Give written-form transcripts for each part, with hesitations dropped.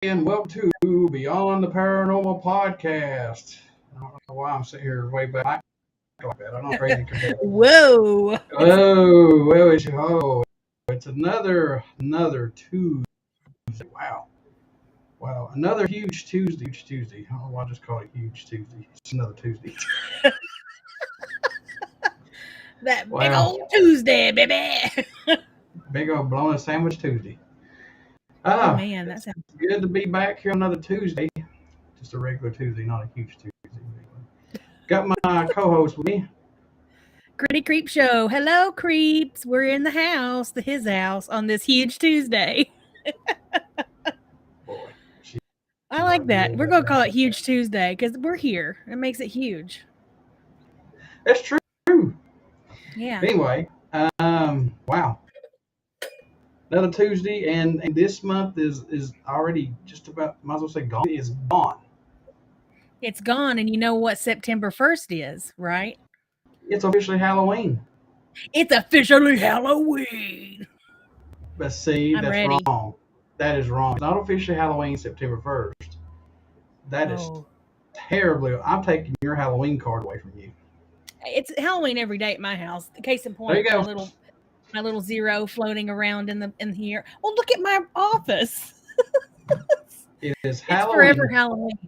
and welcome to Beyond the Paranormal Podcast. I don't know why I'm sitting here way back like that. I don't know crazy compared. Whoa. Oh, well, it's another Tuesday. Wow, another huge Tuesday. I don't know why I just call it huge Tuesday. It's another Tuesday. That big old Tuesday, baby. Big old blown a sandwich Tuesday. Oh man, that sounds good to be back here on another Tuesday. Just a regular Tuesday, not a huge Tuesday. Got my co-host with me. Gritty Creep Show. Hello, creeps. We're in the house, his house, on this huge Tuesday. Boy, I like that. We're going to call it Huge Tuesday because we're here. It makes it huge. That's true. Yeah. Anyway, wow. Another Tuesday, and this month is already just about, might as well say gone. It's gone. It's gone, and you know what September 1st is, right? It's officially Halloween. It's officially Halloween. But see, I'm that's ready. wrong. That is wrong. It's not officially Halloween September 1st. That is terribly. I'm taking your Halloween card away from you. It's Halloween every day at my house. Case in point, there you go. My little zero floating around in here. Oh, look at my office. It is Halloween. It's forever Halloween.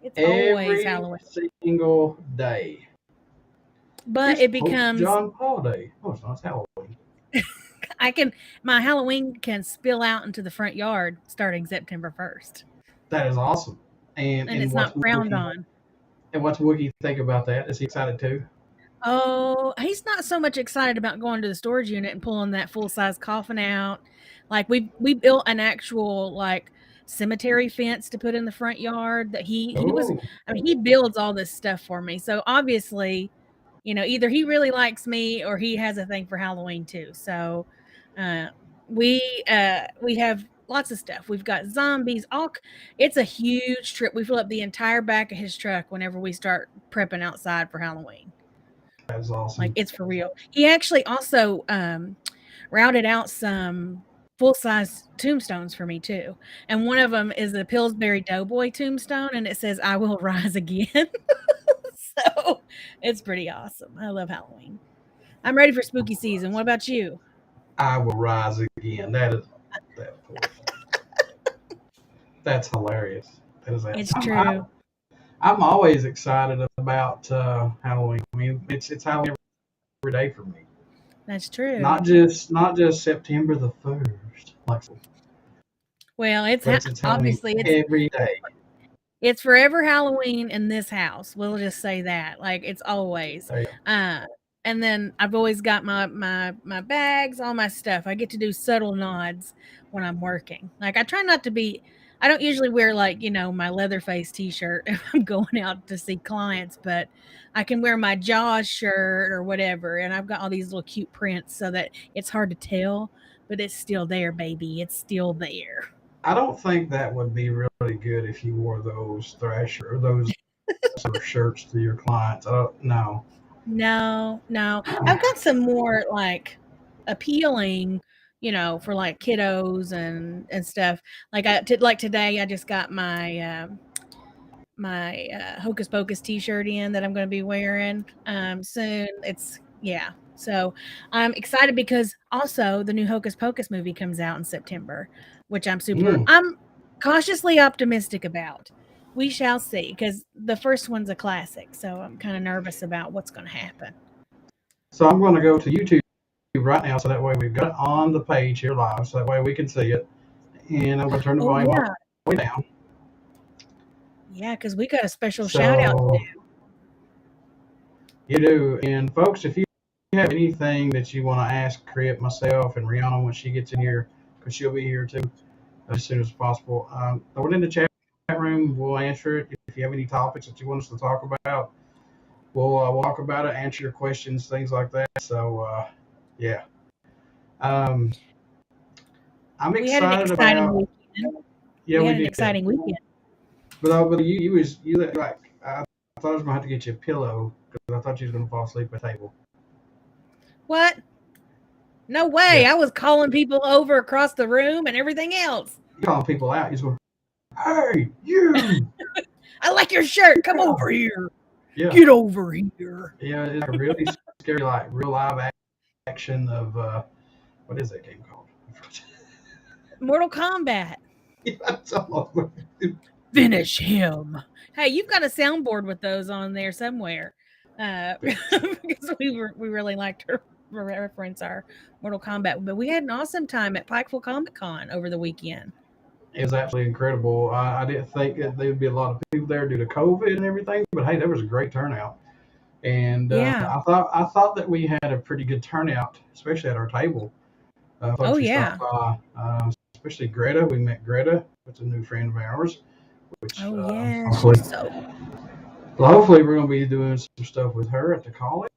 It's always Halloween. Single day. But it becomes John Paul Day. Oh, it's not Halloween. My Halloween can spill out into the front yard starting September 1st. That is awesome. And it's not frowned on. And what's Wookie think about that? Is he excited too? Oh, he's not so much excited about going to the storage unit and pulling that full-size coffin out. Like we built an actual like cemetery fence to put in the front yard that he builds all this stuff for me. So obviously, you know, either he really likes me or he has a thing for Halloween too. So we have lots of stuff. We've got zombies. It's a huge trip. We fill up the entire back of his truck whenever we start prepping outside for Halloween. That's awesome. Like, it's for real. He actually also routed out some full-size tombstones for me too. And one of them is a Pillsbury Doughboy tombstone, and it says, "I will rise again." So it's pretty awesome. I love Halloween. I'm ready for spooky season. What about you? I will rise again. That's hilarious. It's true. I'm always excited about Halloween. I mean, it's Halloween every day for me. That's true. Not just September the 1st. Well, it's obviously every day. It's forever Halloween in this house. We'll just say that. Like, it's always. And then I've always got my bags, all my stuff. I get to do subtle nods when I'm working. Like, I try not to be. I don't usually wear, like, you know, my Leatherface t-shirt if I'm going out to see clients, but I can wear my Jaws shirt or whatever, and I've got all these little cute prints so that it's hard to tell, but it's still there, baby. It's still there. I don't think that would be really good if you wore those Thrasher or those shirts to your clients. No. No. I've got some more, like, appealing, you know, for like kiddos and stuff. Like today, I just got my Hocus Pocus t-shirt in that I'm going to be wearing soon. So I'm excited because also the new Hocus Pocus movie comes out in September, which I'm cautiously optimistic about. We shall see, because the first one's a classic, so I'm kind of nervous about what's going to happen. So I'm going to go to YouTube right now, so that way we've got it on the page here live, so that way we can see it. And I'm going to turn the volume all the way down. Yeah, because we got a special shout out to do. You do. And folks, if you have anything that you want to ask Crip, myself, and RhiAnna when she gets in here, because she'll be here too as soon as possible, throw it in the chat room. We'll answer it. If you have any topics that you want us to talk about, we'll talk about it, answer your questions, things like that. So yeah. I'm excited we had an exciting about. Weekend. Yeah, we had an exciting weekend. But you like, I thought I was gonna have to get you a pillow because I thought you was gonna fall asleep at the table. What? No way! Yeah. I was calling people over across the room and everything else. You're calling people out. You're going, Hey, you! I like your shirt. Come over here. Yeah, Get over here. yeah, it's a really scary, like real live action of what is that game called? Mortal Kombat. Yeah, that's all. Finish him. Hey, you've got a soundboard with those on there somewhere. Because we really liked her reference our Mortal Kombat. But we had an awesome time at Pikeville Comic Con over the weekend. It was absolutely incredible. I didn't think that there would be a lot of people there due to COVID and everything, but hey, there was a great turnout. And Yeah. I thought that we had a pretty good turnout, especially at our table. Folks Oh who yeah. stopped by, especially Greta. We met Greta, that's a new friend of ours. Which Oh yeah. hopefully, So well, hopefully we're going to be doing some stuff with her at the college.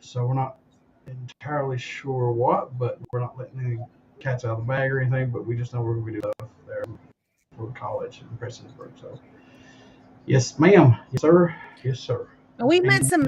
So we're not entirely sure what, but we're not letting any cats out of the bag or anything. But we just know we're going to be doing stuff there for college in Prestonsburg. So yes, ma'am. Yes, sir. Yes, sir. we met some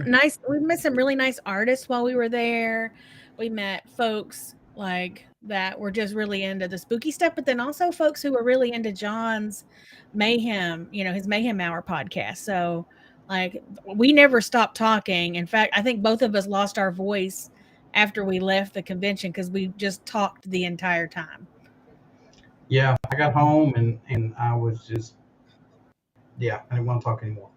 really nice artists while we were there. We met folks like that were just really into the spooky stuff, but then also folks who were really into John's Mayhem, his Mayhem Hour podcast. So like we never stopped talking. In fact, I think both of us lost our voice after we left the convention because we just talked the entire time. Yeah, I got home and I was just, I didn't want to talk anymore.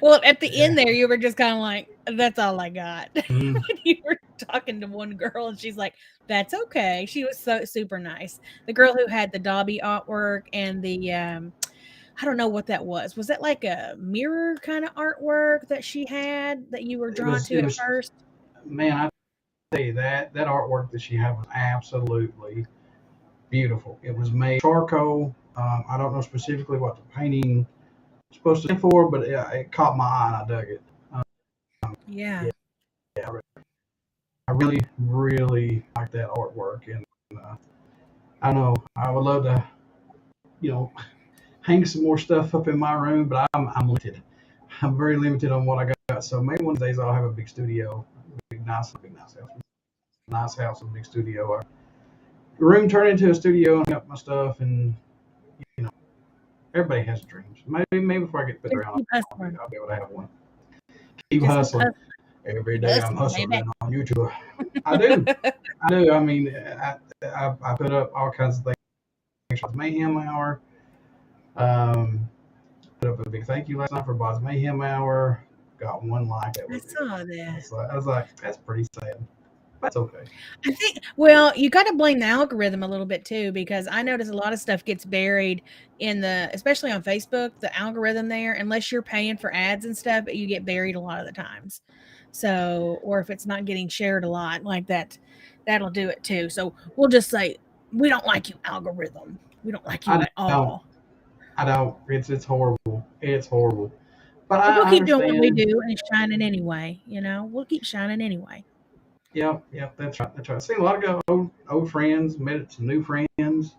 Well, at the end there, you were just kind of like, that's all I got. You were talking to one girl and she's like, that's okay. She was so super nice. The girl who had the Dobby artwork and the, I don't know what that was. Was that like a mirror kind of artwork that she had that you were drawn to at first? Man, I tell you that artwork that she had was absolutely beautiful. It was made charcoal. I don't know specifically what the painting was supposed to stand for, but it caught my eye and I dug it. Yeah. I really, really like that artwork, and I know I would love to, hang some more stuff up in my room, but I'm limited. I'm very limited on what I got. So maybe one of these I'll have a big studio, big nice house, a big studio. Or room turned into a studio and got my stuff, and everybody has dreams. Maybe before I get put around, I'll be able to have one. Keep hustling. Every day I'm hustling on YouTube. I do. I mean, I put up all kinds of things for Mayhem Hour. Put up a big thank you last night for Bob's Mayhem Hour. Got one like that. I saw that. I was like, that's pretty sad. That's okay. I think, well, you got to blame the algorithm a little bit too, because I notice a lot of stuff gets buried in especially on Facebook, the algorithm there, unless you're paying for ads and stuff, you get buried a lot of the times. So, or if it's not getting shared a lot like that, that'll do it too. So we'll just say, we don't like you, algorithm. We don't like you at all. I don't. It's horrible. It's horrible. But we'll keep doing what we do and shining anyway. We'll keep shining anyway. Yep, that's right. I've seen a lot of old friends, met some new friends.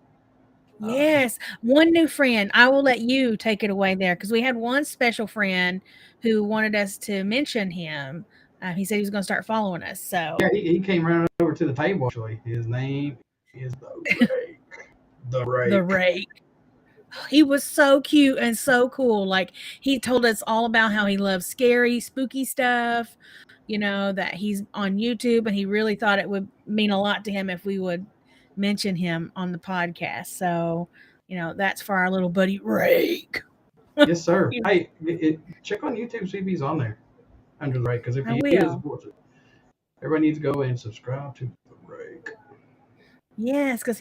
Yes, one new friend. I will let you take it away there because we had one special friend who wanted us to mention him. He said he was going to start following us. So yeah, he came running over to the table. Actually, his name is the Rake. The Rake. He was so cute and so cool. Like he told us all about how he loves scary, spooky stuff. That he's on YouTube, and he really thought it would mean a lot to him if we would mention him on the podcast. So, that's for our little buddy Rake. Yes, sir. Hey, check on YouTube, see if he's on there under the Rake, because if he is, everybody needs to go and subscribe to the Rake. Yes, because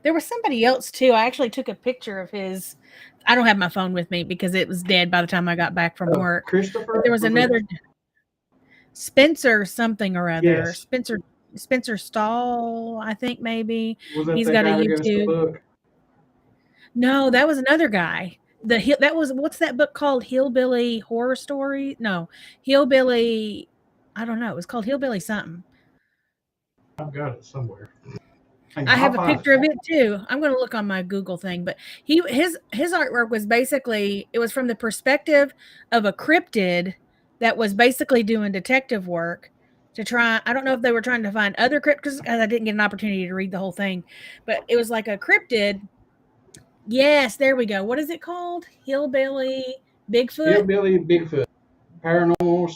there was somebody else too. I actually took a picture of his. I don't have my phone with me because it was dead by the time I got back from work. Christopher? But there was another Spencer something or other. Yes. Spencer Stahl, I think maybe. He's got a YouTube. No, that was another guy. What's that book called? Hillbilly Horror Story? No, Hillbilly. I don't know. It was called Hillbilly something. I've got it somewhere. I have a picture of it too. I'm going to look on my Google thing, but his artwork was basically, it was from the perspective of a cryptid that was basically doing detective work to try. I don't know if they were trying to find other cryptids, because I didn't get an opportunity to read the whole thing, but it was like a cryptid Yes, there we go. What is it called? Hillbilly Bigfoot? Hillbilly Bigfoot, Paranormal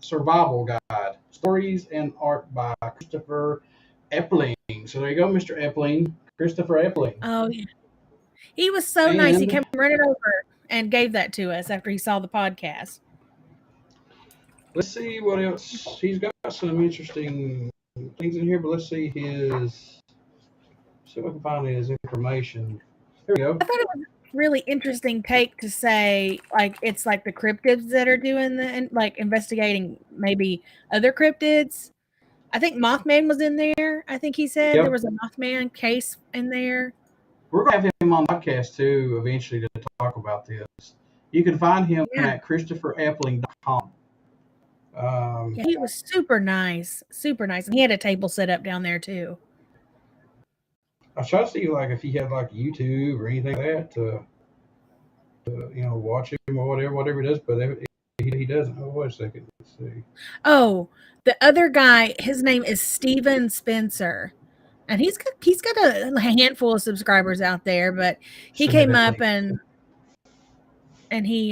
Survival Guide, Stories and Art by Christopher Epling. So there you go, Mr. Epling, Christopher Epling. Oh, yeah. He was so nice. He And came running over and gave that to us after he saw the podcast. let's see what else. He's got some interesting things in here, but let's see his. See if I can find his information. Here we go. I thought it was a really interesting take to say, like, it's like the cryptids that are doing the, like, investigating maybe other cryptids. I think Mothman was in there. I think he said there was a Mothman case in there. We're going to have him on the podcast, too, eventually to talk about this. You can find him at ChristopherEpling.com. Yeah, he was super nice. Super nice. And he had a table set up down there, too. I was trying to see like if he had like YouTube or anything like that to watch him or whatever it is, but he doesn't. Oh, wait a second. Let's see. Oh, the other guy, his name is Steven Spencer, and he's got a handful of subscribers out there. But he came up and he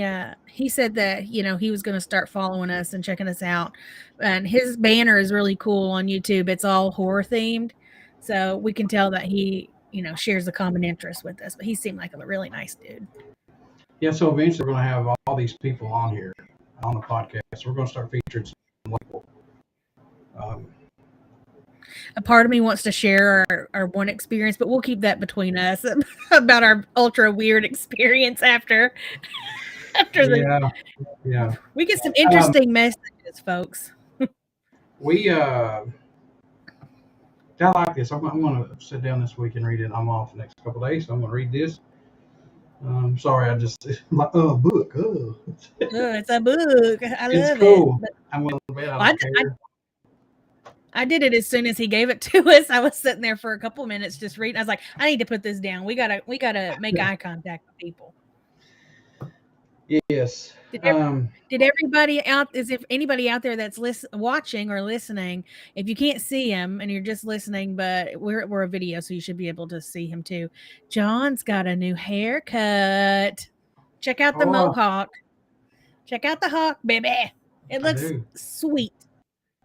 said that he was going to start following us and checking us out, and his banner is really cool on YouTube. It's all horror themed. So we can tell that he, shares a common interest with us. But he seemed like a really nice dude. Yeah, so eventually we're going to have all these people on here on the podcast. We're going to start featuring some people. A part of me wants to share our one experience, but we'll keep that between us about our ultra weird experience after yeah. We get some interesting messages, folks. I like this. I'm going to sit down this week and read it. I'm off the next couple of days, so I'm going to read this. Sorry, it's like a book. Oh. It's a book. I love it's cool. it. I'm going to bed. I did it as soon as he gave it to us. I was sitting there for a couple minutes just reading. I was like, I need to put this down. We gotta make eye contact with people. Yes. Did everybody out? If anybody out there that's watching or listening, if you can't see him and you're just listening, but we're a video, so you should be able to see him too. John's got a new haircut. Check out the mohawk. Check out the hawk, baby. It looks sweet.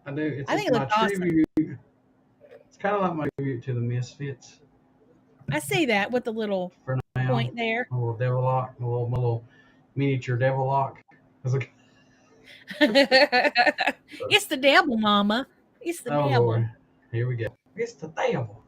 I do. I think it looks awesome. It's kind of like my tribute to the Misfits. I see that with the little point there. A little devil lock, a little miniature devil lock. It's the devil, Mama. It's the devil. Lord. Here we go. It's the devil.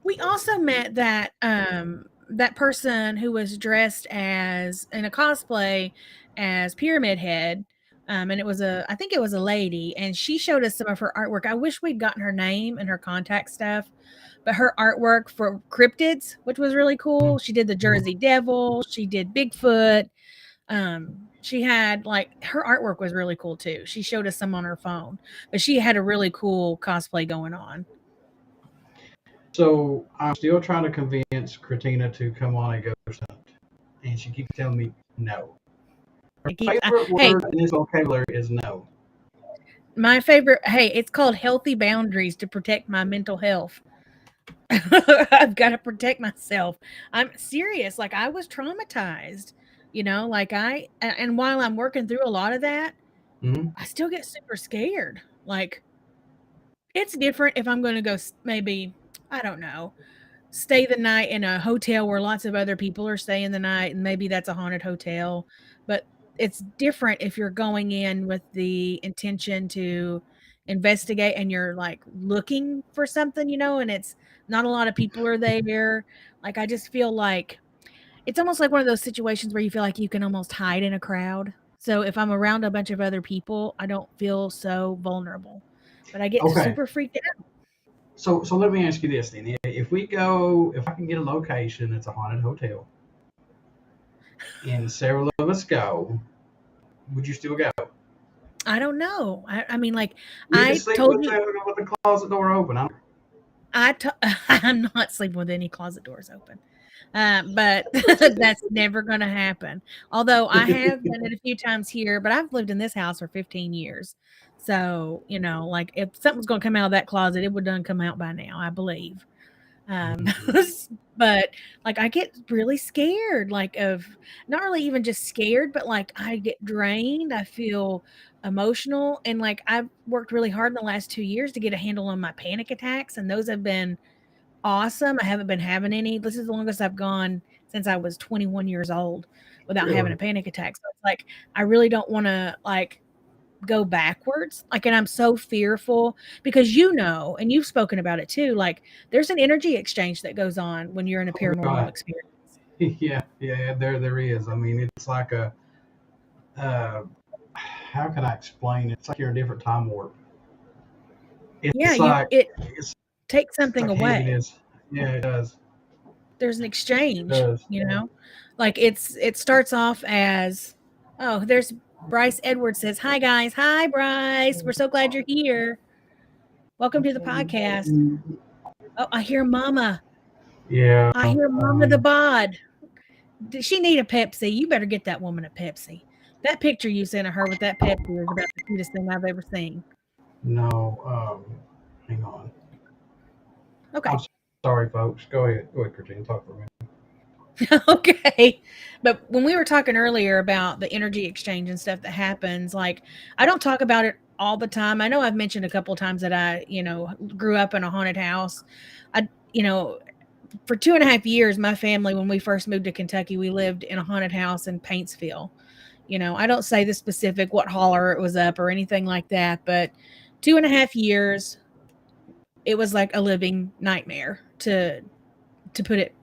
We also met that that person who was dressed as in a cosplay as Pyramid Head. And I think it was a lady, and she showed us some of her artwork. I wish we'd gotten her name and her contact stuff, but her artwork for cryptids, which was really cool. She did the Jersey Devil. She did Bigfoot. She had her artwork was really cool too. She showed us some on her phone, but she had a really cool cosplay going on. So I'm still trying to convince Critina to come on a ghost hunt, and she keeps telling me no. Her favorite word in this vocabulary is no. My favorite, it's called healthy boundaries to protect my mental health. I've got to protect myself. I'm serious. I was traumatized, and while I'm working through a lot of that, I still get super scared. It's different if I'm going to go maybe, I don't know, stay the night in a hotel where lots of other people are staying the night, and maybe that's a haunted hotel. But it's different if you're going in with the intention to investigate and you're looking for something, and it's not a lot of people are there. I just feel like it's almost like one of those situations where you feel like you can almost hide in a crowd. So if I'm around a bunch of other people, I don't feel so vulnerable, but I get super freaked out. So let me ask you this then. If I can get a location, it's a haunted hotel, and several of us go, would you still go? I don't know. I mean, I told you with the closet door open. I'm not sleeping with any closet doors open, but that's never going to happen. Although I have done it a few times here, but I've lived in this house for 15 years. So, if something's going to come out of that closet, it would done come out by now, I believe. But like I get really scared, like of not really even just scared, but like I get drained. I feel emotional, and like I've worked really hard in the last 2 years to get a handle on my panic attacks, and those have been awesome. I haven't been having any. This is the longest I've gone since I was 21 years old without having a panic attack. So it's like I really don't want to like go backwards. Like, and I'm so fearful because and you've spoken about it too. Like, there's an energy exchange that goes on when you're in a paranormal experience. Yeah, there is. I mean, it's like how can I explain it? It's like you're in a different time warp. It's it takes something like away. Heaviness. Yeah, it does. There's an exchange, It does. like it starts off as, oh, there's Bryce Edwards says, hi guys. Hi Bryce. We're so glad you're here. Welcome to the podcast. Oh, I hear Mama. Yeah. I hear Mama the bod. Does she need a Pepsi? You better get that woman a Pepsi. That picture you sent of her with that Pepsi is about the cutest thing I've ever seen. No, hang on. Okay. I'm sorry, folks. Go ahead, Critina. Talk for a minute. Okay. But when we were talking earlier about the energy exchange and stuff that happens, like I don't talk about it all the time. I know I've mentioned a couple of times that I, grew up in a haunted house. For 2.5 years, my family, when we first moved to Kentucky, we lived in a haunted house in Paintsville. I don't say the specific what holler it was up or anything like that, but 2.5 years, it was like a living nightmare to put it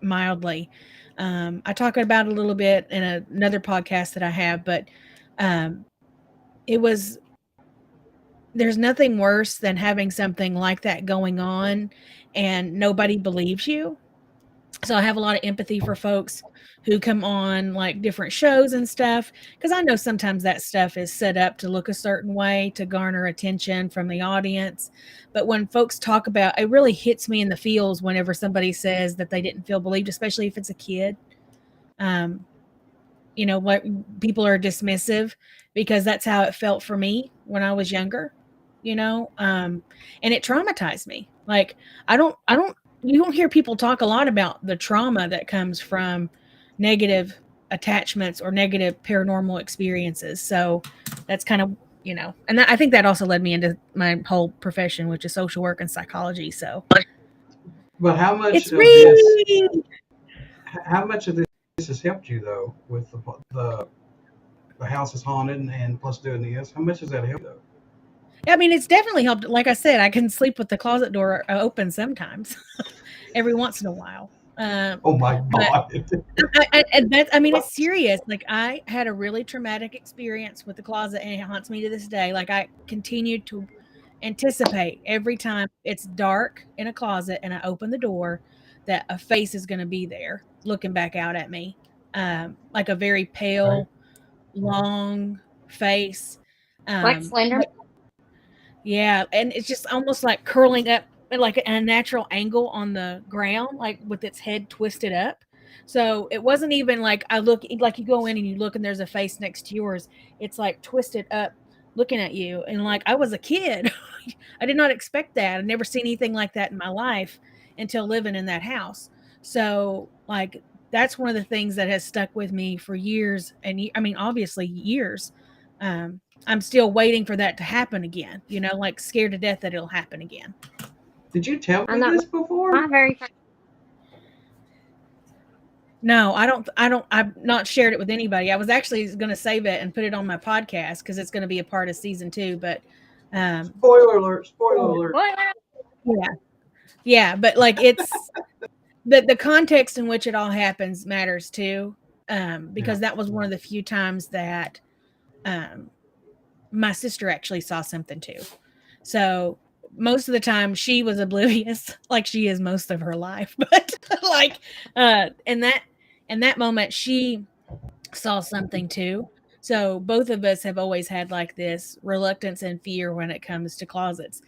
mildly. I talk about it a little bit in another podcast that I have, but there's nothing worse than having something like that going on and nobody believes you. So I have a lot of empathy for folks who come on like different shows and stuff, because I know sometimes that stuff is set up to look a certain way to garner attention from the audience. But when folks talk about it, really hits me in the feels whenever somebody says that they didn't feel believed, especially if it's a kid. What people are dismissive, because that's how it felt for me when I was younger, and it traumatized me. Like you don't hear people talk a lot about the trauma that comes from negative attachments or negative paranormal experiences. So that's kind of, and I think that also led me into my whole profession, which is social work and psychology. So, but how much it's of this? How much of this has helped you though with the house is haunted and plus doing this? How much has that helped though? I mean, it's definitely helped. Like I said, I can sleep with the closet door open sometimes, every once in a while. Oh my God. It's serious. Like I had a really traumatic experience with the closet and it haunts me to this day. Like I continue to anticipate every time it's dark in a closet and I open the door that a face is going to be there looking back out at me. Like a very pale, long face. Like Slender? Yeah. And it's just almost like curling up like a natural angle on the ground, like with its head twisted up. So it wasn't even like I look, like you go in and you look and there's a face next to yours. It's like twisted up looking at you. And like I was a kid. I did not expect that. I'd never seen anything like that in my life until living in that house. So like that's one of the things that has stuck with me for years. And I mean, obviously years. I'm still waiting for that to happen again, like scared to death that it'll happen again. Did you tell me this before? My very first. No, I've not shared it with anybody. I was actually going to save it and put it on my podcast because it's going to be a part of season 2, but spoiler alert. Yeah, but like it's the context in which it all happens matters too, because that was one of the few times that my sister actually saw something too. So most of the time she was oblivious, like she is most of her life, but like in that moment she saw something too. So both of us have always had like this reluctance and fear when it comes to closets.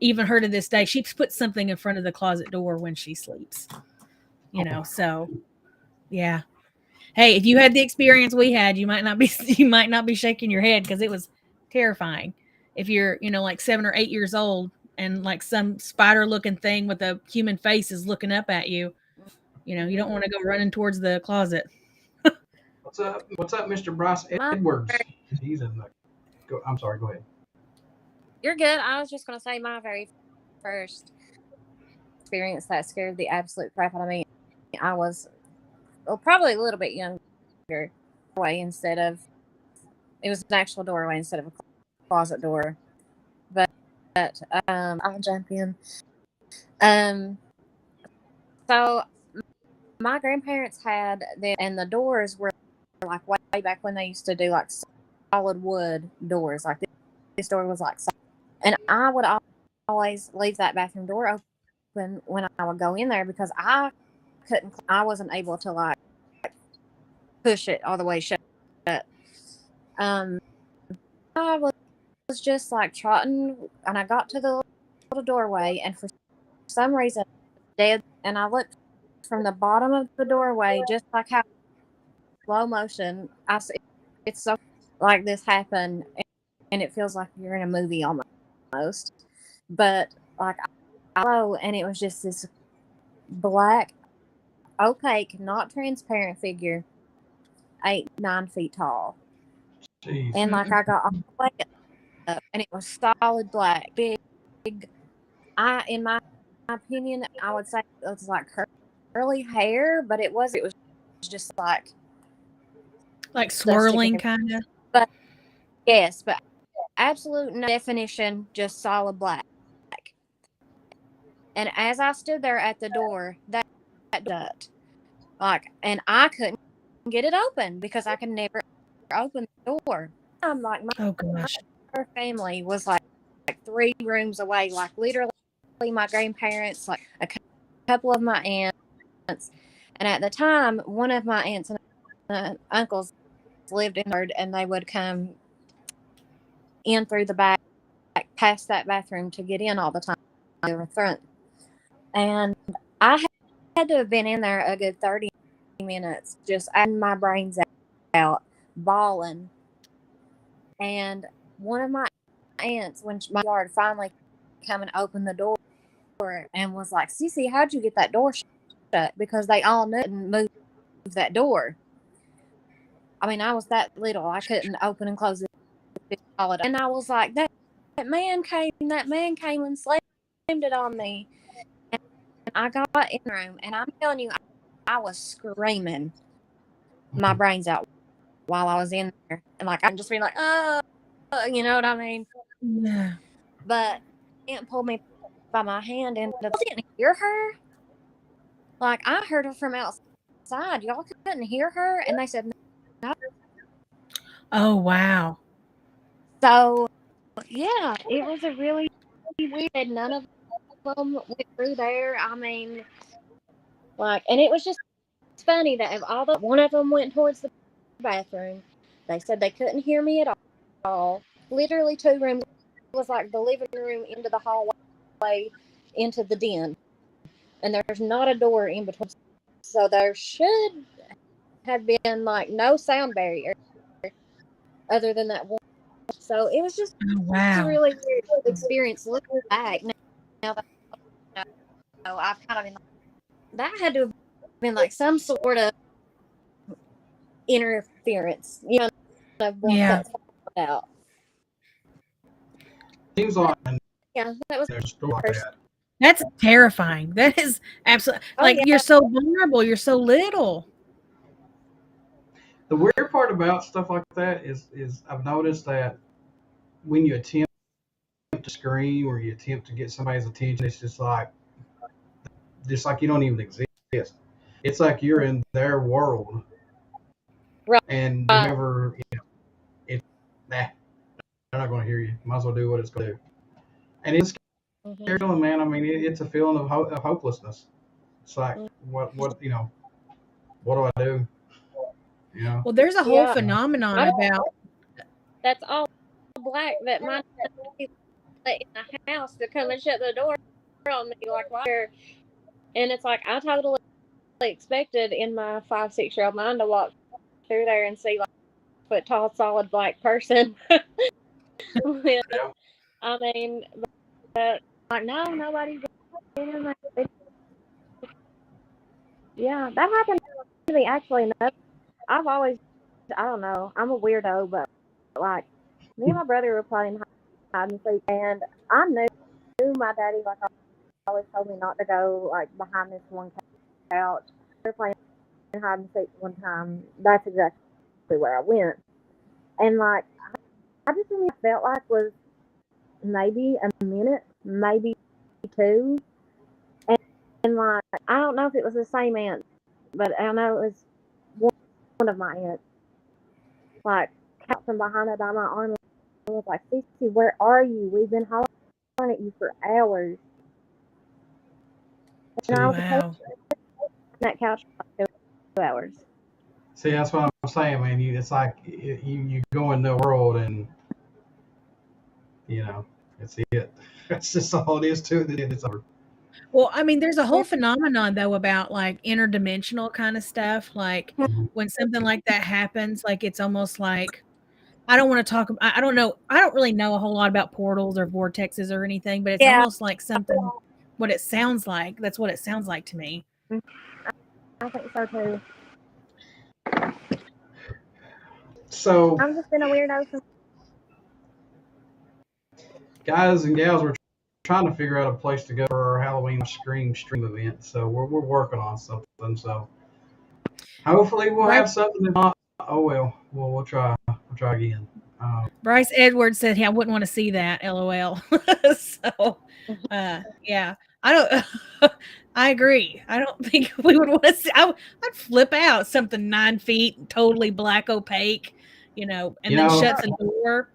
Even her to this day, she puts something in front of the closet door when she sleeps. So yeah. Hey, if you had the experience we had, you might not be shaking your head because it was terrifying. If you're, like 7 or 8 years old and like some spider looking thing with a human face is looking up at you. You know, you don't want to go running towards the closet. What's up? What's up, Mr. Bryce Edwards? He's in the. I'm sorry. Go ahead. You're good. I was just going to say my very first experience that scared the absolute crap out of me. I was probably a little bit younger. It was an actual doorway instead of a closet door. But I'll jump in. So my grandparents had them, and the doors were like way back when they used to do like solid wood doors. Like this door was like solid. And I would always leave that bathroom door open when I would go in there because I wasn't able to like push it all the way shut. I was just like trotting, and I got to the little doorway, and for some reason, dead. And I looked from the bottom of the doorway, just like how slow motion. It's so like this happened, and it feels like you're in a movie almost. But like and it was just this black, opaque, not transparent figure, 8-9 feet tall. Jeez. And like I got all the way up, and it was solid black, big. In my opinion, I would say it was like curly hair, but it was just like swirling kind of. But yes, but absolute no definition, just solid black. And as I stood there at the door, that like, and I couldn't get it open because I could never open the door. I'm like, oh gosh, my family was like 3 rooms away, like literally my grandparents, like a couple of my aunts, and at the time, one of my aunts and uncles lived in there, and they would come in through the back, past that bathroom to get in all the time in the front. And I had to have been in there a good 30 minutes, just adding my brains out, bawling. And one of my aunts, when my yard finally come and opened the door and was like, Cece, how'd you get that door shut? Because they all knew and moved that door. I mean, I was that little. I couldn't open and close it. And I was like, that man came and slammed it on me. And I got in the room, and I'm telling you, I was screaming my brains out while I was in there. And like, I'm just being like, oh, you know what I mean? Yeah. But Aunt pulled me by my hand, and I didn't hear her. Like, I heard her from outside. Y'all couldn't hear her? And they said no. Oh, wow. So, yeah, it was a really weird. None of them went through there. I mean, like, and it was just funny that if one of them went towards the bathroom, they said they couldn't hear me at all. Literally 2 rooms. It was like the living room into the hallway into the den, and there's not a door in between, so there should have been like no sound barrier other than that one. So it was just a really weird experience looking back. Now that I've kind of been that had to have been like some sort of interference, you know, yeah. Out. Seems like yeah, that was there's a story like that. That's terrifying. That is absolutely you're so vulnerable. You're so little. The weird part about stuff like that is I've noticed that when you attempt to scream or you attempt to get somebody's attention, it's just like you don't even exist. It's like you're in their world, right? And whenever they're not going to hear you. Might as well do what it's going to do. And it's a scary feeling, man. I mean, it's a feeling of hopelessness. It's like, what you know, what do I do? You know. Well, there's a whole phenomenon about. That's all black that my in the house to come and shut the door on me, like wire. And it's like I totally expected in my 5-6-year-old mind to walk through there and see like a 4-foot-tall, solid black person. I mean, but like, no, nobody's in there. Yeah, that happened to me actually. I've always, I don't know, I'm a weirdo, but like, me and my brother were playing hide and seek, and I knew my daddy, like, always told me not to go, like, behind this one couch. We were playing hide and seek one time. That's exactly where I went. And, like, I just really felt like was maybe a minute, maybe two. And like, I don't know if it was the same aunt, but I know it was one of my aunts. Like, crouching behind her by my arm and was like, Cece, where are you? We've been hollering at you for hours. And I was Wow. on that couch for like 2 hours. See, that's what I'm saying, man. It's like you go in the world and, it's it. That's just all it is to it. It's over. Well, I mean, there's a whole phenomenon though about like interdimensional kind of stuff. Like when something like that happens, like it's almost like I don't want to talk. I don't know. I don't really know a whole lot about portals or vortexes or anything, but it's almost like something. What it sounds like. That's what it sounds like to me. I think so too. So, I'm just been a weirdo. guys and gals, we're trying to figure out a place to go for our Halloween stream event. So we're working on something. So hopefully we'll have something. If not, oh well, we'll try. We'll try again. Bryce Edwards said, "Yeah, I wouldn't want to see that." LOL. So, yeah, I don't. I agree. I don't think we would want to see. I'd flip out something 9 feet, totally black, opaque, and then shuts a door.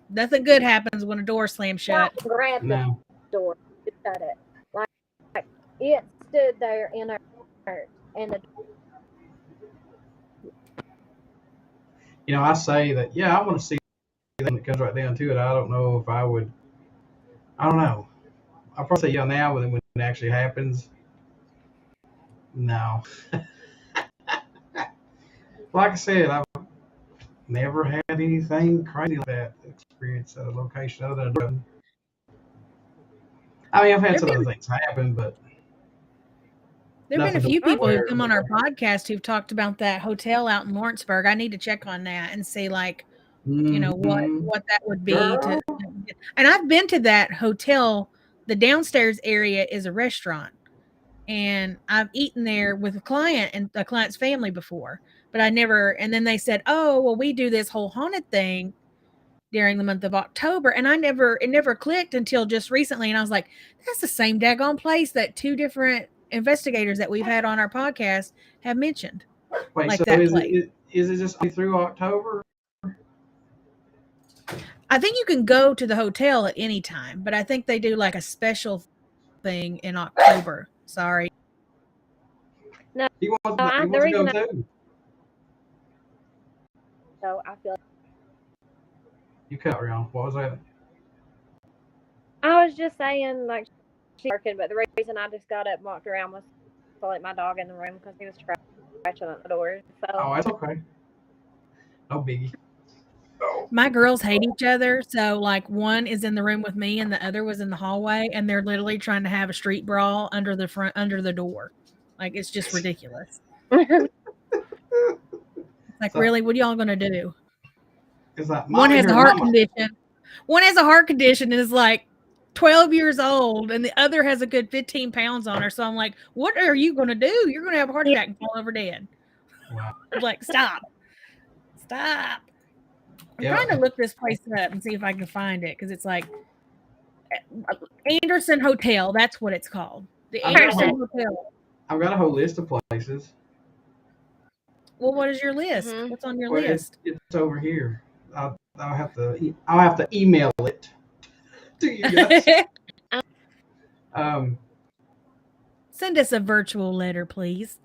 Nothing good happens when a door slams shut. Grab the door, shut it. Like it stood there in her, and the. I say that. Yeah, I want to see when it comes right down to it. I don't know if I would. I don't know. I'll probably say yeah now, but then when it actually happens, no. Like I said, I've never had anything crazy like that experience at a location other than. I mean, I've had some other things happen, but there have been a few people who've come on our podcast who've talked about that hotel out in Lawrenceburg. I need to check on that and see, like, what that would be. And I've been to that hotel. The downstairs area is a restaurant, and I've eaten there with a client and a client's family before, but I never. And then they said, "Oh, well, we do this whole haunted thing during the month of October," and it never clicked until just recently. And I was like, "That's the same daggone place that 2 different investigators that we've had on our podcast have mentioned." Wait, like so that is place. Is it just through October? I think you can go to the hotel at any time, but I think they do like a special thing in October. Sorry. No, he wants to go too. So I feel. You cut around. What was that? I was just saying, like, she's working, but the reason I just got up and walked around was to let my dog in the room because he was scratching at the door. So. Oh, that's okay. No biggie. My girls hate each other, so like one is in the room with me and the other was in the hallway, and they're literally trying to have a street brawl under the door. Like, it's just ridiculous. Like, really, what are y'all gonna do? It's like, one has a heart condition. One has a heart condition and is like 12 years old, and the other has a good 15 pounds on her. So I'm like, what are you gonna do? You're gonna have a heart attack and fall over dead. Wow. I'm like, stop. I'm trying to look this place up and see if I can find it, because it's like Anderson Hotel. That's what it's called. The Anderson Hotel. I've got a whole list of places. Well, what is your list? Mm-hmm. What's on your list? It's over here. I'll have to email it to you guys. Send us a virtual letter, please.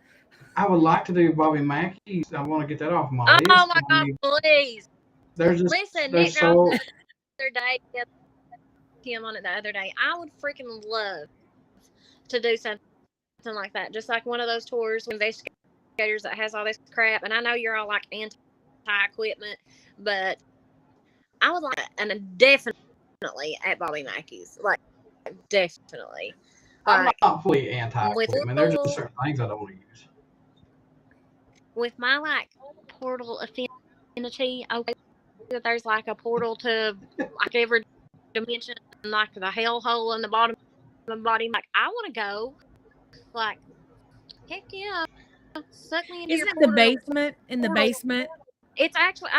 I would like to do Bobby Mackey's. I want to get that off my list. Oh my God, please! Listen, Nick, so... the other day, him on it the other day. I would freaking love to do something like that, just like one of those tours with investigators that has all this crap. And I know you're all like anti-equipment, but I would like, and definitely at Bobby Mackey's, like definitely. I'm Like not fully anti. with I mean, there's just certain things I don't want to use. with my like portal affinity, okay, that there's like a portal to like every dimension, like the hellhole in the bottom of the body. Like I want to go. Like heck yeah, suck me into Isn't your it the portal. basement? In the basement? It's actually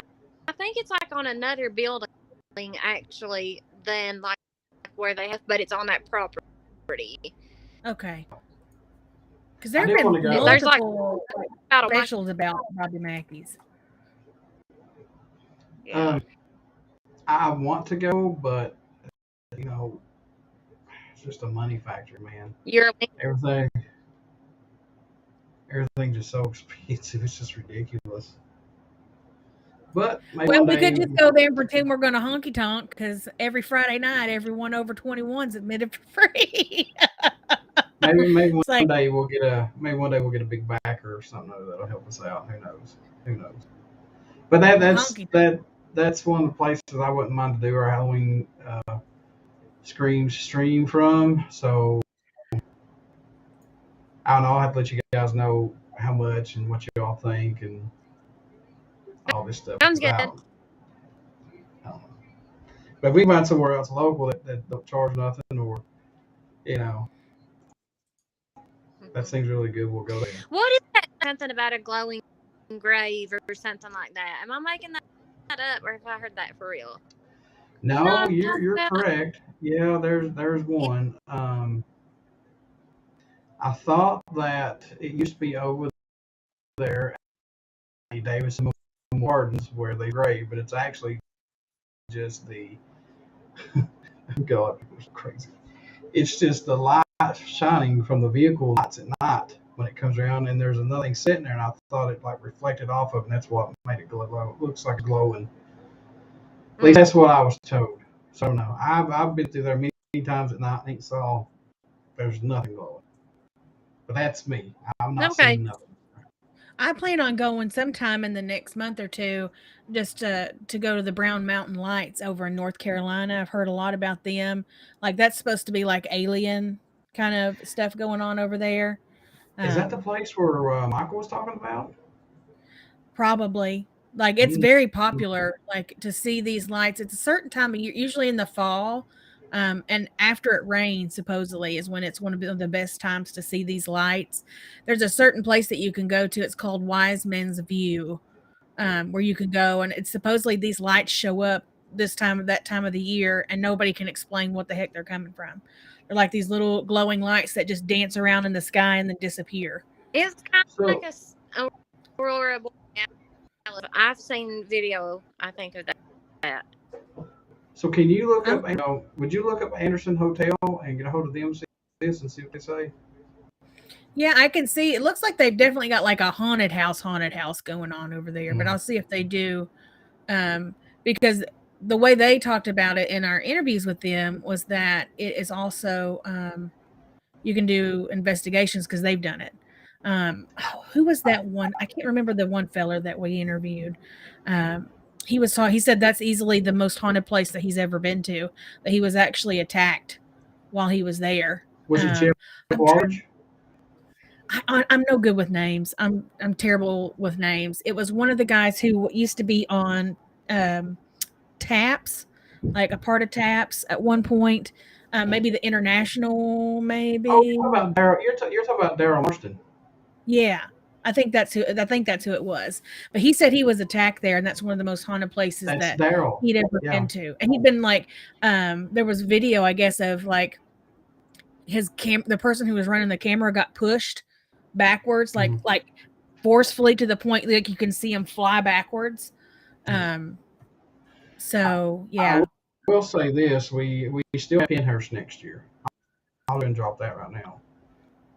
I think it's like on another building actually than like where they have, but it's on that property. Okay. Because I there do have been want to go. There's like multiple about a specials about Bobby Mackey's. yeah. I want to go, but you know, it's just a money factor, man. You're Everything's just so expensive. It's just ridiculous. But maybe Well, one we day, could just go there and pretend we're going to honky tonk because every Friday night, everyone over 21 is admitted for free. maybe one It's like, day we'll get a big backer or something that'll help us out. Who knows? But that's one of the places I wouldn't mind to do our Halloween stream from. So I don't know. I'll have to let you guys know how much and what you all think and all this stuff. Sounds good. I don't know. But if we find somewhere else local that don't charge nothing, or you know, that seems really good, we'll go there. What is that? Something about a glowing grave or something like that. Am I making that up, or have I heard that for real? No, you're correct. Yeah, there's one. I thought that it used to be over there at Davis Gardens where they grave, but it's actually just the God, it was crazy. It's just the light shining from the vehicle lights at night when it comes around, and there's another thing sitting there, and I thought it like reflected off of, and that's what made it glow. It looks like glowing. At least that's what I was told. So no, I've been through there many times at night and saw there's nothing glowing. But that's me. I'm not seeing nothing. I plan on going sometime in the next month or two just to go to the Brown Mountain Lights over in North Carolina. I've heard a lot about them. Like that's supposed to be like alien kind of stuff going on over there. Is that the place where Michael was talking about? Probably. Like it's very popular, like to see these lights. It's a certain time of year, usually in the fall. And after it rains, supposedly, is when it's one of the best times to see these lights. There's a certain place that you can go to. It's called Wise Men's View, where you can go, and it's supposedly these lights show up that time of the year, and nobody can explain what the heck they're coming from. They're like these little glowing lights that just dance around in the sky and then disappear. It's kind of like a aurora borealis. I've seen video, I think, of that. So can you look up, would you look up Anderson Hotel and get a hold of them, see this, and see what they say? Yeah, I can see. It looks like they've definitely got like a haunted house going on over there. But I'll see if they do, because the way they talked about it in our interviews with them was that it is also you can do investigations because they've done it. Who was that one? I can't remember the one feller that we interviewed. He said that's easily the most haunted place that he's ever been to. That he was actually attacked while he was there. Was it Jeff Walsh? I'm no good with names. I'm terrible with names. It was one of the guys who used to be on Taps, like a part of Taps at one point. Maybe the International, maybe. Oh, you're talking about Daryl Marston. Yeah, I think that's who it was. But he said he was attacked there, and that's one of the most haunted places that he'd ever been to. And he'd been like, there was video, I guess, of like the person who was running the camera got pushed backwards, like forcefully to the point like you can see him fly backwards. So yeah. I will say this: we still have Pinhurst next year. I'll go and drop that right now.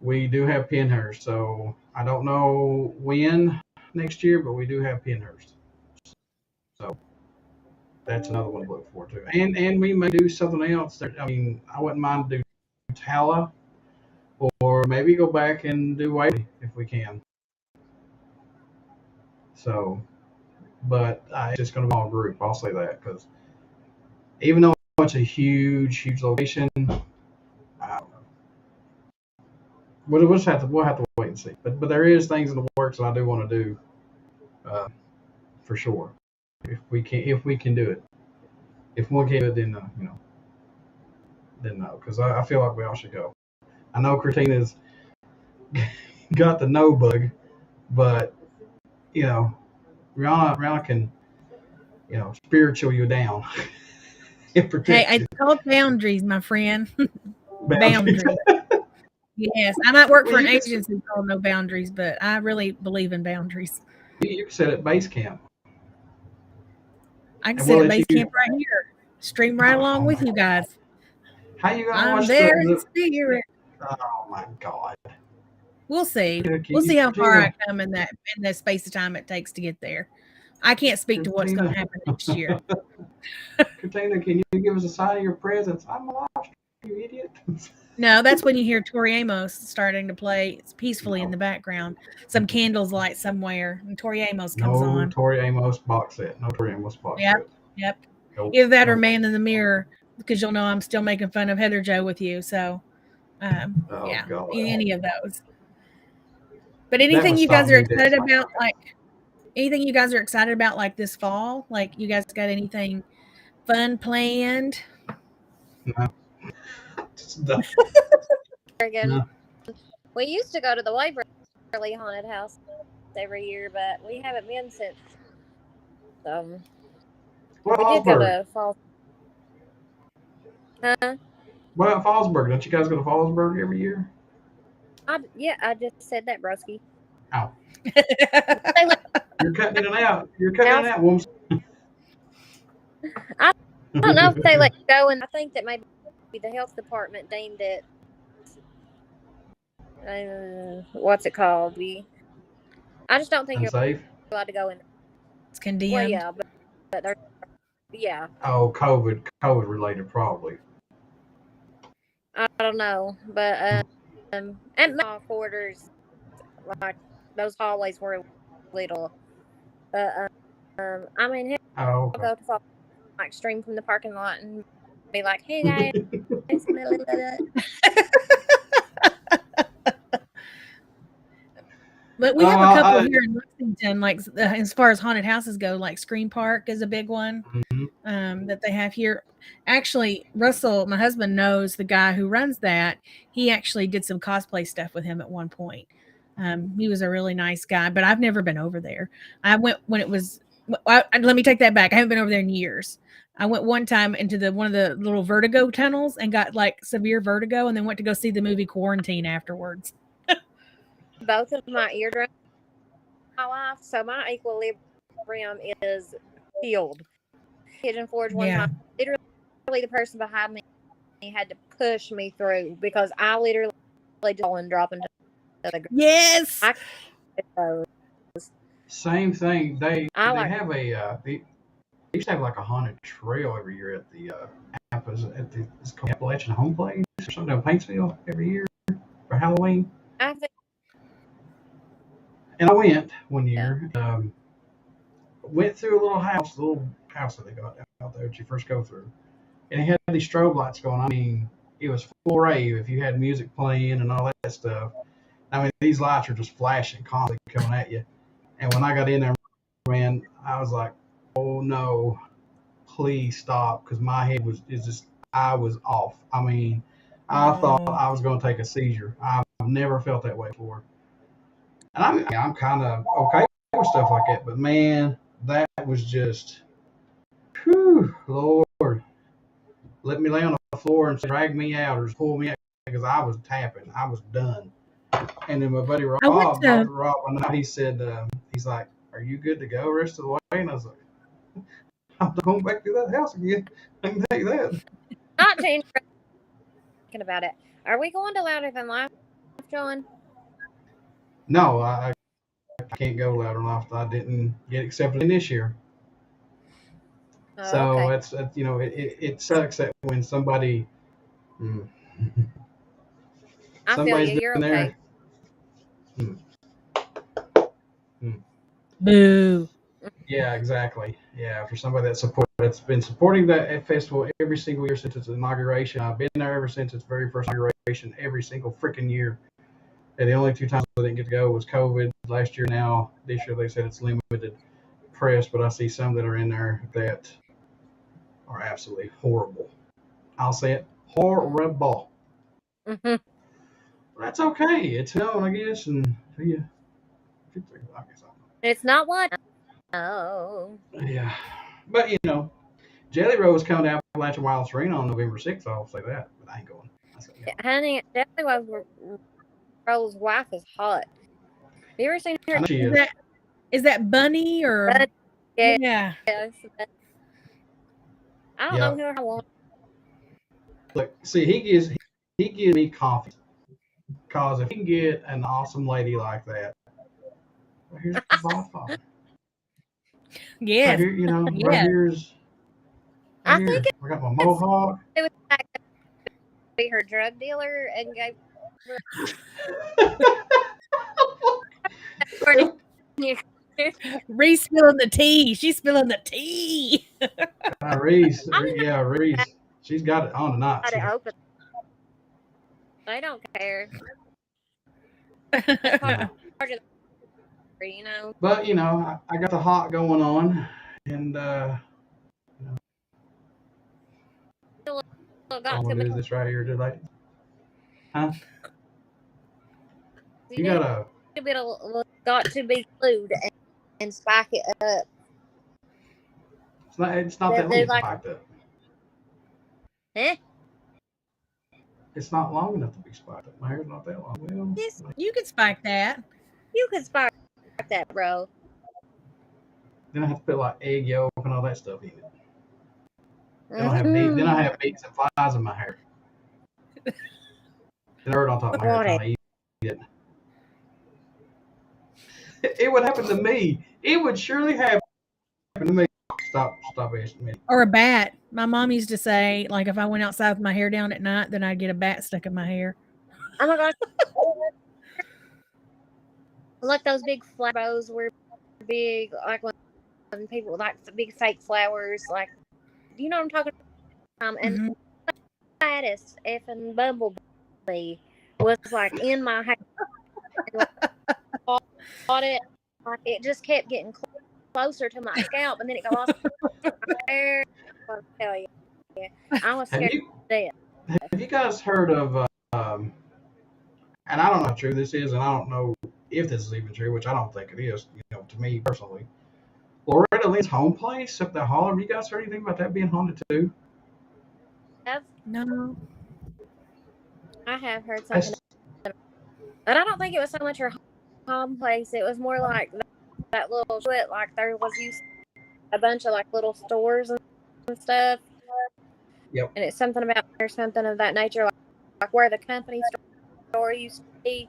We do have Pinhurst, so I don't know when next year, but we do have Pinhurst. So that's another one to look forward to. And we may do something else. I mean, I wouldn't mind do Tala, or maybe go back and do Waverly if we can. So, but it's just going to be all group. I'll say that because even though it's a huge location, we'll just have to wait and see. But there is things in the works that I do want to do, for sure. If we can do it. If one can't do it, then then no, because I feel like we all should go. I know Critina's got the no bug, but RhiAnna can spiritual you down and protect Hey, you. I call boundaries, my friend. Boundaries. Yes, I might work for an agency called No Boundaries, but I really believe in boundaries. You can set at base camp. I can sit at base camp right here, stream right along with you guys. How you gonna I'm watch there in spirit. Oh my God. We'll see. We'll see how far I come in the space of time it takes to get there. I can't speak to what's going to happen next year. Critina, can you give us a sign of your presence? I'm alive, you idiot. No, that's when you hear Tori Amos starting to play peacefully in the background. Some candles light somewhere, and Tori Amos comes on. No Tori Amos box set. No Tori Amos box set. Yep. Nope. Either that or Man in the Mirror, because you'll know I'm still making fun of Heather Jo with you. So, God. any of those. But anything you guys are excited about, anything you guys are excited about, like this fall? Like, you guys got anything fun planned? No. No. We used to go to the Waverly Haunted House every year, but we haven't been since. We did go to Falls. Huh? What about Fallsburg? Don't you guys go to Fallsburg every year? I just said that, broski. Ow. You're cutting it out. Woman. I don't know if they let you go, and I think that maybe the health department deemed it. What's it called? I just don't think unsafe. You're allowed to go in. It's condemned. Well, yeah, but they're, yeah. Oh, COVID related probably. I don't know, but at my quarters, like those hallways were little. But I mean, I'll go to stream from the parking lot and be like, "Hey guys." But we have a couple here in Lexington, like as far as haunted houses go, like Scream Park is a big one that they have here. Actually, Russell, my husband, knows the guy who runs that. He actually did some cosplay stuff with him at one point. He was a really nice guy, but I've never been over there. I went when it was. Let me take that back. I haven't been over there in years. I went one time into one of the little vertigo tunnels and got like severe vertigo, and then went to go see the movie Quarantine afterwards. Both of my eardrums my life, so my equilibrium is healed. Pigeon Forge one time, literally the person behind me had to push me through because I literally just fall and drop into the ground. Yes. Same thing. They have they used to have like a haunted trail every year at the it's called Appalachian Home Place or something in Paintsville every year for Halloween. And I went one year. Went through a little house that they got out there that you first go through, and it had these strobe lights going on. I mean, it was full rave if you had music playing and all that stuff. I mean, these lights are just flashing constantly coming at you. And when I got in there, man, I was like, "Oh no, please stop!" Because my head I was off. I mean, I thought I was going to take a seizure. I've never felt that way before. And I'm kind of okay with stuff like that, but man, that was just, whew, Lord, let me lay on the floor and drag me out or just pull me out because I was tapping. I was done. And then my buddy Rob, he said, he's like, "Are you good to go rest of the way?" And I was like, "I'm not going back to that house again. I can tell you that." Not changing about it. Are we going to Louder Than Life, John? No, I can't go Louder Than Life. I didn't get accepted in this year. Oh, so okay. it's it sucks that when somebody I feel you. You're okay. Boo. Yeah, exactly. Yeah, for somebody that's been supporting that festival every single year since its inauguration. I've been there ever since its very first inauguration, every single freaking year. And the only 2 times I didn't get to go was COVID last year. Now this year they said it's limited press, but I see some that are in there that are absolutely horrible. I'll say it, horrible. Mm-hmm. That's okay. It's known, I guess. And yeah, I guess It's not one. Oh. Yeah, but Jelly Roll's coming to Appalachian Wild Serena on November 6th. I'll say that, but I ain't going. Honey, Jelly Roll's wife is hot. Have you ever seen her? Is that Bunny or? Yeah. I don't know who I want. Look, see, he gives me confidence, because if he can get an awesome lady like that, well, here's the Godfather. Yes. Right here, right here's. Right here. I got my mohawk. It was like be her drug dealer and gave her. Reese spilling the tea. She's spilling the tea. Reese. Reese. She's got it on tonight. Got it open. I don't care. But I got the hot going on, and what is this right here today? Huh? You gotta. Got to be glued and spike it up. It's not that long spiked up. Huh? It's not long enough to be spiked up. My hair's not that long. Well, you can spike that. You can spike that, bro. Then I have to put like egg yolk and all that stuff in it. Then I have bees and flies in my hair. The dirt on top of my hair trying to eat it. It would happen to me. It would surely happen to me. Stop asking me. Or a bat. My mom used to say, like, if I went outside with my hair down at night, then I'd get a bat stuck in my hair. Oh my gosh. Like those big flower bows were big, like when people like the big fake flowers, like, you know what I'm talking about? And the fattest effing bumblebee was like in my hair. It, like, it just kept getting closer to my scalp, and then it got lost in my hair. I'll tell you, I was scared to death. Have you guys heard of? And I don't know how true this is, and I don't know if this is even true, which I don't think it is. To me personally, Loretta Lynn's home place up the holler. Have you guys heard anything about that being haunted too? No. I have heard something, but I don't think it was so much her home place. It was more like that little split, like there was a bunch of like little stores and stuff. Yep. And it's something about or something of that nature, like where the company store used to be.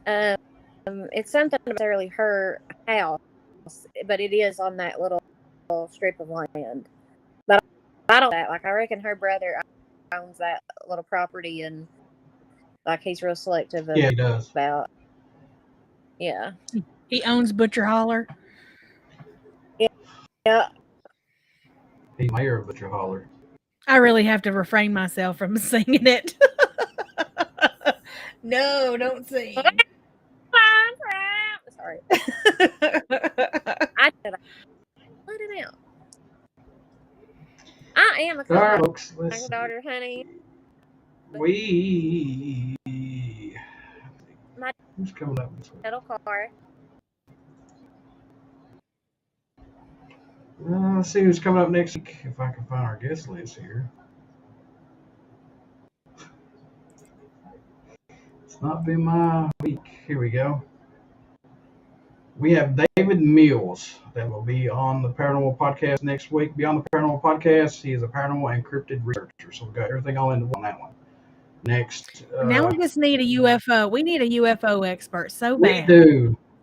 It's something necessarily her house, but it is on that little strip of land. But I don't know. Like, I reckon her brother owns that little property, and like he's real selective he does. About. Yeah. He owns Butcher Holler. Yeah. He's mayor of Butcher Holler. I really have to refrain myself from singing it. No, don't sing. Sorry. I said, let it out. I am a daughter, honey. Who's coming up this week? Little car. Let's see who's coming up next week, if I can find our guest list here. It's not been my week. Here we go. We have David Mills that will be on the Paranormal Podcast next week. Beyond the Paranormal Podcast, he is a paranormal and cryptid researcher. So we've got everything all into one on that one. Next. Now we just need a UFO. We need a UFO expert so bad.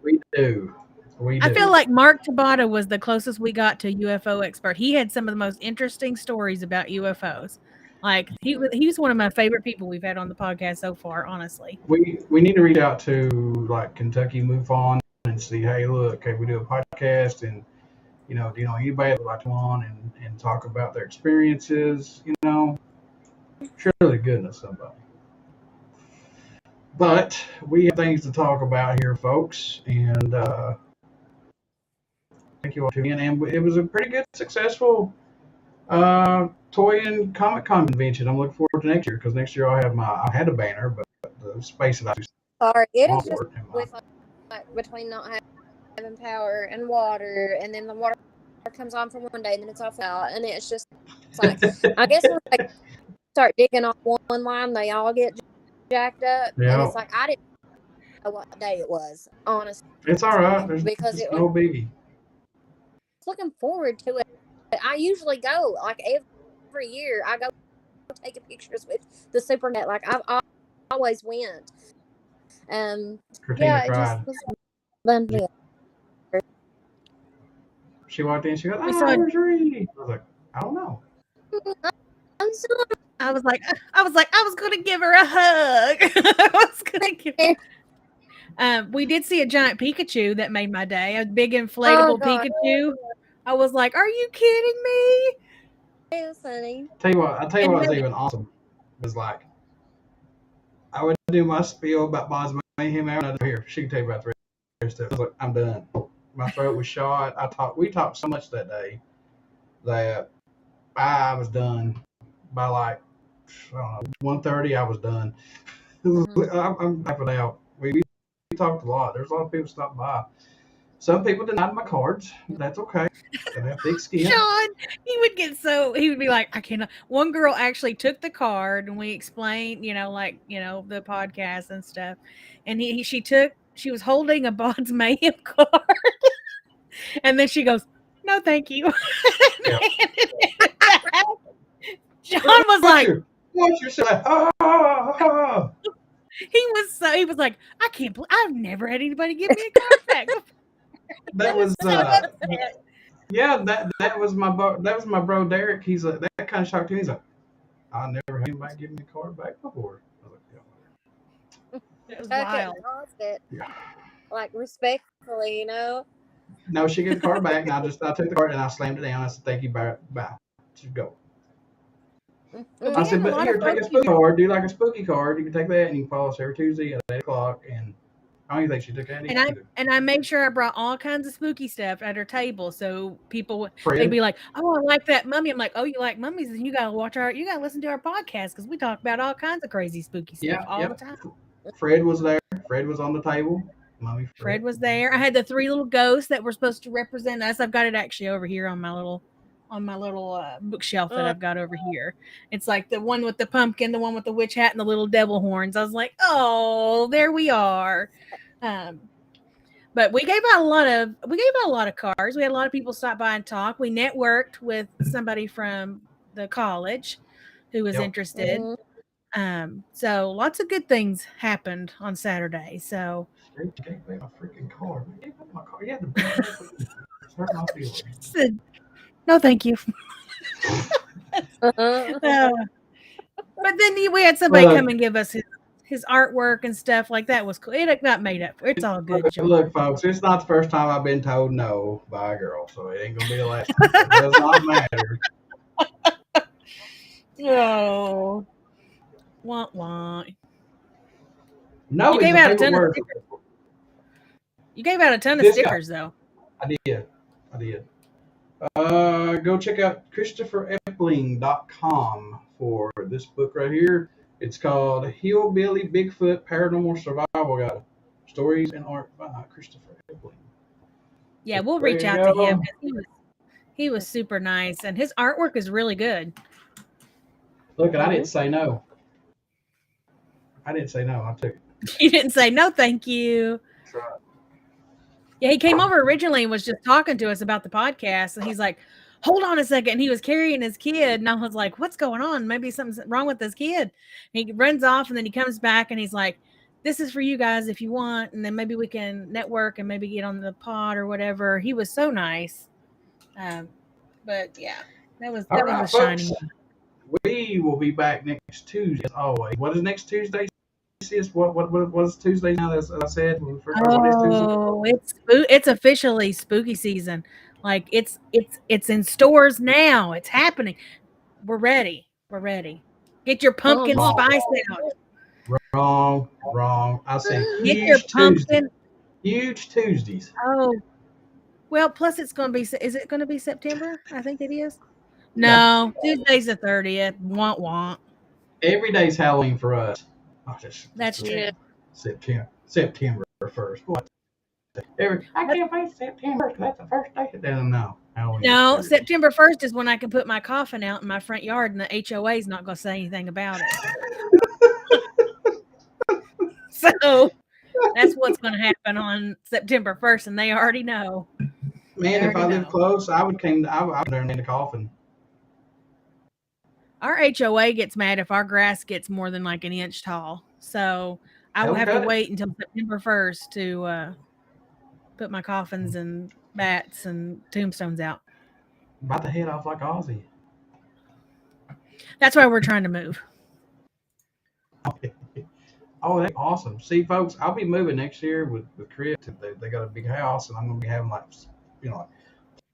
We do. I feel like Mark Tabata was the closest we got to a UFO expert. He had some of the most interesting stories about UFOs. Like, he was one of my favorite people we've had on the podcast so far, honestly. We need to reach out to like Kentucky MUFON and see, hey, look, we do a podcast, and do you know anybody that would like to come on and talk about their experiences? Surely goodness somebody. But we have things to talk about here, folks, and thank you all for tuning in. And it was a pretty good, successful toy and Comic Con convention. I'm looking forward to next year because next year I had a banner, but the space that I was Sorry, it small is just for it. with like between not having power and water, and then the water comes on for one day, and then it's off out, and it's just like I guess when they start digging off one line, they all get jacked up, and it's like I didn't know what day it was, honestly. It's all right. Because it's no biggie. Looking forward to it. I usually go like every year. I go taking pictures with the SuperNet. Like I've always went. Critina cried. It just was fun. She walked in. She goes, "Where's Rhi?" I was like, "I don't know." I'm sorry. I was like, I was gonna give her a hug. I was gonna give her. We did see a giant Pikachu that made my day. A big inflatable Pikachu. I was like, "Are you kidding me?" It was funny. I'll tell you what was even awesome. It was like I would do my spiel about Bonds Mayhem out here. She can tell you about the rest of it. I was like, I'm done. My throat was shot. We talked so much that day that I was done by like I don't know 1:30. I was done. I'm tapping out. We talked a lot. There's a lot of people stopped by. Some people denied my cards. That's okay. They have thick skin. Sean, he would be like, I cannot. One girl actually took the card and we explained, the podcast and stuff. And she was holding a Bonds Mayhem card. And then she goes, "No, thank you." Yeah. John was like, "Watch yourself." He was like, "I can't believe I've never had anybody give me a card back." That was yeah, that was my bro Derek. He's like that kind of shocked him. He's like, "I never had anybody give me a card back before." I was like, yeah. It was wild. Yeah. Like respectfully, No, she gets the card back, and I took the card and I slammed it down. I said, "Thank you, bye. Just go." I said, "But here, take a spooky card. Do like a spooky card. You can take that and you can follow us every Tuesday at 8:00." And I don't even think she took that. And I made sure I brought all kinds of spooky stuff at her table, so people they'd be like, "Oh, I like that mummy." I'm like, "Oh, you like mummies? Then you gotta listen to our podcast because we talk about all kinds of crazy spooky stuff all the time." Fred was there. Fred was on the table. Mummy Fred was there. I had the 3 little ghosts that were supposed to represent us. I've got it actually over here on my little bookshelf that I've got over here. It's like the one with the pumpkin, the one with the witch hat, and the little devil horns. I was like, "Oh, there we are." But we gave out a lot of cards. We had a lot of people stop by and talk. We networked with somebody from the college who was interested. So lots of good things happened on Saturday. So gave me my freaking card. Gave me my card. Yeah, hurt my feelings. No, thank you. But then we had somebody come and give us his artwork and stuff like that. Was cool. It got made up. It's all good. Look, folks, it's not the first time I've been told no by a girl, so it ain't gonna be the last time. It does not matter. No. Wah. No, you gave out a ton of stickers. You gave out a ton of stickers, though. I did. Go check out ChristopherEppling.com for this book right here. It's called Hillbilly Bigfoot Paranormal Survival Guide. Stories and art by Christopher Eppling. Yeah, we'll reach out to him. He was super nice, and his artwork is really good. Look, I didn't say no. I took it. You didn't say no, thank you. That's right. Yeah, he came over originally and was just talking to us about the podcast, and he's like, "Hold on a second." And he was carrying his kid, and I was like, "What's going on? Maybe something's wrong with this kid." And he runs off, and then he comes back, and he's like, "This is for you guys if you want, and then maybe we can network and maybe get on the pod or whatever." He was so nice. But yeah, that was a shiny one. We will be back next Tuesday as always. What is next Tuesday? What's Tuesday now? As I said, it's officially spooky season. Like it's in stores now. It's happening. We're ready. Get your pumpkin spice out. Wrong. I said Get your huge Tuesday. pumpkin. Huge Tuesdays. Oh, well, plus it's going to be, is it going to be September? I think it is. No, Tuesday's the 30th. Want. Every day's Halloween for us. That's true. September 1st. What? I can't wait September. That's the first day. No, Halloween. No, September 1st is when I can put my coffin out in my front yard, and the HOA is not going to say anything about it. So that's what's going to happen on September 1st, and they already know. Man, if I lived close, I would there in the coffin. Our HOA gets mad if our grass gets more than like an inch tall. So I will have to wait until September 1st to put my coffins and bats and tombstones out. About to head off like Ozzy. That's why we're trying to move. Oh, that's awesome. See, folks, I'll be moving next year with Chris. They got a big house, and I'm going to be having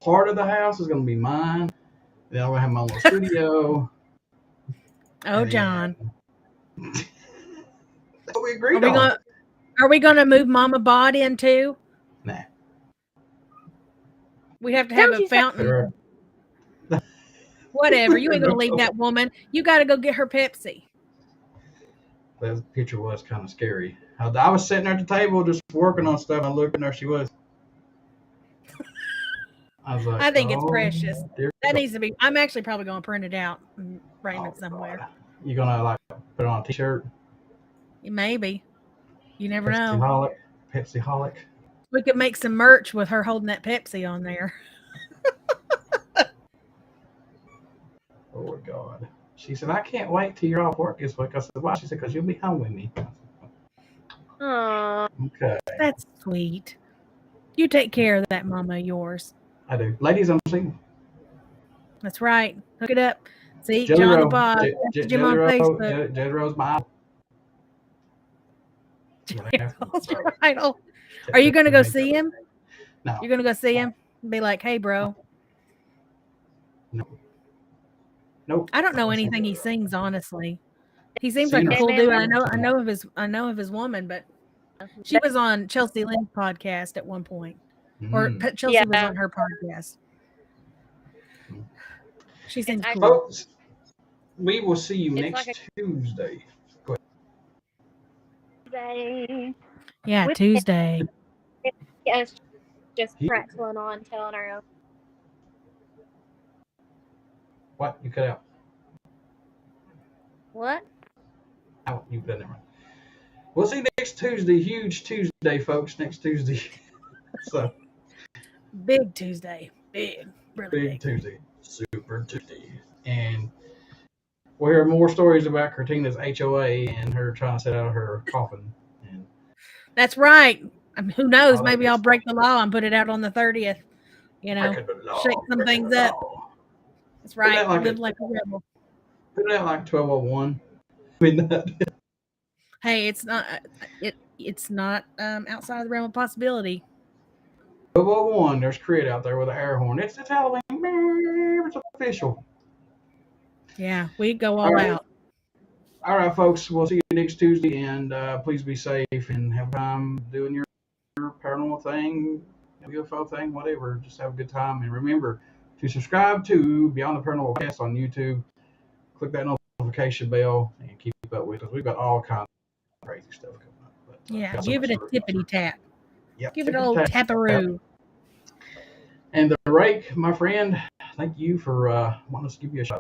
part of the house is going to be mine. Then I'm going to have my little studio. Oh, John. That's what we agreed on. Are we going to move Mama Bod in too? Nah. We have to have a fountain. Whatever. You ain't going to leave that woman. You got to go get her Pepsi. The picture was kind of scary. I was sitting there at the table just working on stuff, and I looked, and there she was. I was like, I think it's precious. That needs to be. I'm actually probably going to print it out and frame it somewhere. God. You gonna put it on a T-shirt? Maybe. You never know. Pepsi-holic. We could make some merch with her holding that Pepsi on there. Oh my God. She said, I can't wait till you're off work this week. I said, why? She said, because you'll be home with me. Aww. Okay. That's sweet. You take care of that mama of yours. I do. Ladies, I'm single. That's right. Hook it up. See, Jelly John Roll. the Bob. Jim on Facebook. Jelly Roll's my idol. Jelly Roll's your idol. Are you going to go see him? No. You're going to go see him? Be like, hey, bro. No. Nope. I don't know anything he sings, honestly. He seems like a cool dude. I know of his woman, but she was on Chelsea Lynn's podcast at one point. Or Chelsea was on her podcast. She seems cool. Folks, we will see you next Tuesday. Go ahead. Yeah, Tuesday. Yes, just prattling on, telling her. What? You cut out. What? Oh, you cut it right. We'll see you next Tuesday. Huge Tuesday, folks. Next Tuesday. So. Big Tuesday. Big. Really big Tuesday. Super Tuesday. And we'll hear more stories about Critina's HOA and her trying to set out her coffin. And that's right. I mean, who knows? Maybe I'll break the law and put it out on the 30th. You know, shake some things up. That's right. Live like a rebel. Put it out like 12:01. I mean, hey, it's not. It's not outside of the realm of possibility. 12:01. There's Crit out there with an air horn. It's Halloween. It's official. Yeah, we go all out. All right, folks. We'll see you next Tuesday, and please be safe and have time doing your paranormal thing, UFO thing, whatever. Just have a good time, and remember to subscribe to Beyond the Paranormal Podcast on YouTube. Click that notification bell and keep up with us. We've got all kinds of crazy stuff coming up. But, give it a tippity tap. Yep, give it a old taparoo. And the rake, my friend, thank you for wanting us to give you a shot.